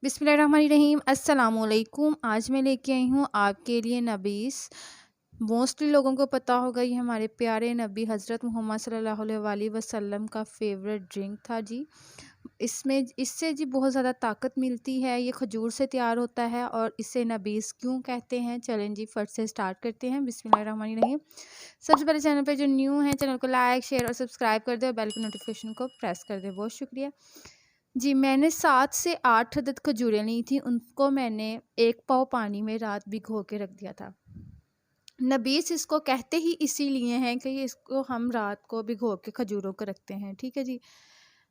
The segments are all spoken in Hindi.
बिस्मिल्लाहिर्रहमानिर्रहीम अस्सलामुअलैकुम। आज मैं लेके आई हूँ आपके लिए नबीस। मोस्टली लोगों को पता होगा ये हमारे प्यारे नबी हज़रत मोहम्मद सल्लल्लाहु अलैहि वसल्लम का फेवरेट ड्रिंक था जी। इससे जी बहुत ज़्यादा ताकत मिलती है। ये खजूर से तैयार होता है और इसे नबीस क्यों कहते हैं, चलें जी फट से स्टार्ट करते हैं। बिस्मिल्लाहिर्रहमानिर्रहीम। सबसे पहले चैनल पे जो न्यू है चैनल को लाइक शेयर और सब्सक्राइब कर दे और बेल की नोटिफिकेशन को प्रेस कर दे। बहुत शुक्रिया जी। मैंने 7 से 8 अदद खजूरें ली थी, उनको मैंने 1 पाव पानी में रात भिगो के रख दिया था। नबीस इसको कहते ही इसीलिए हैं कि इसको हम रात को भिगो के खजूरों को रखते हैं, ठीक है जी।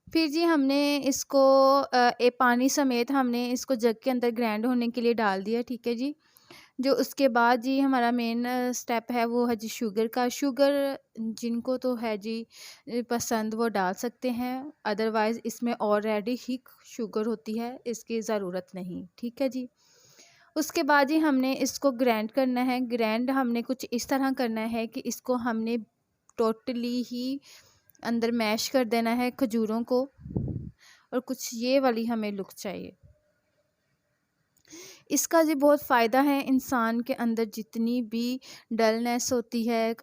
फिर जी हमने इसको पानी समेत हमने इसको जग के अंदर ग्राइंड होने के लिए डाल दिया, ठीक है जी। जो उसके बाद जी हमारा मेन स्टेप है वो है जी शुगर का। शुगर जिनको तो है जी पसंद वो डाल सकते हैं, अदरवाइज़ इसमें ऑलरेडी ही शुगर होती है, इसकी ज़रूरत नहीं, ठीक है जी। उसके बाद जी हमने इसको ग्राइंड करना है। ग्राइंड हमने कुछ इस तरह करना है कि इसको हमने टोटली ही अंदर मैश कर देना है खजूरों को, और कुछ ये वाली हमें लुक चाहिए। इसका जी बहुत फ़ायदा है। इंसान के अंदर जितनी भी डलनेस होती है,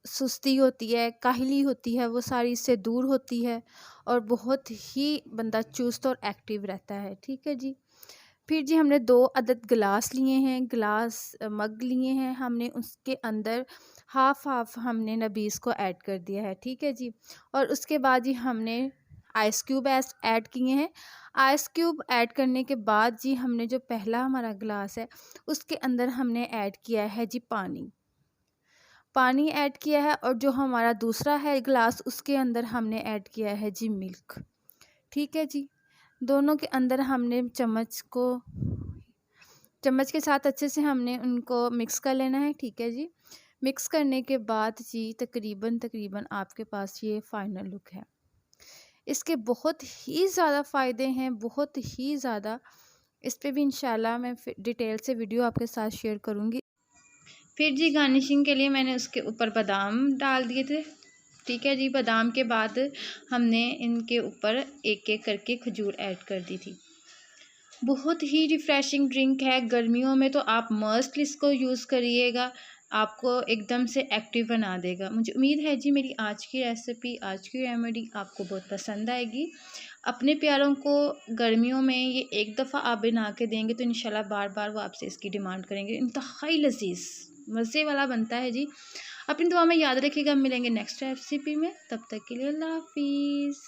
सुस्ती होती है, काहली होती है, वो सारी इससे दूर होती है और बहुत ही बंदा चुस्त और एक्टिव रहता है, ठीक है जी। फिर जी हमने 2 अदद गिलास लिए हैं, मग लिए हैं, हमने उसके अंदर हाफ़ हमने नबीस को ऐड कर दिया है, ठीक है जी। और उसके बाद जी हमने आइस क्यूब ऐड किए हैं। आइस क्यूब ऐड करने के बाद जी हमने जो पहला हमारा गिलास है उसके अंदर हमने ऐड किया है जी पानी ऐड किया है, और जो हमारा दूसरा है गिलास उसके अंदर हमने ऐड किया है जी मिल्क, ठीक है जी। दोनों के अंदर हमने चम्मच के साथ अच्छे से हमने उनको मिक्स कर लेना है, ठीक है जी। मिक्स करने के बाद जी तकरीबन आपके पास ये फाइनल लुक है। इसके बहुत ही ज़्यादा फ़ायदे हैं, बहुत ही ज़्यादा। इस पे भी इंशाल्लाह मैं डिटेल से वीडियो आपके साथ शेयर करूँगी। फिर जी गार्निशिंग के लिए मैंने उसके ऊपर बादाम डाल दिए थे, ठीक है जी। बादाम के बाद हमने इनके ऊपर एक-एक करके खजूर ऐड कर दी थी। बहुत ही रिफ़्रेशिंग ड्रिंक है। गर्मियों में तो आप मस्ट इसको यूज़ करिएगा, आपको एकदम से एक्टिव बना देगा। मुझे उम्मीद है जी मेरी आज की रेसिपी, आज की रेमेडी आपको बहुत पसंद आएगी। अपने प्यारों को गर्मियों में ये एक दफ़ा आप बना के देंगे तो इंशाल्लाह बार-बार वो आपसे इसकी डिमांड करेंगे। इंतहाई लज़ीज़ मज़े वाला बनता है जी। अपनी दुआ में याद रखिएगा। मिलेंगे नेक्स्ट रेसिपी में, तब तक के लिए अल्लाह हाफ़िज़।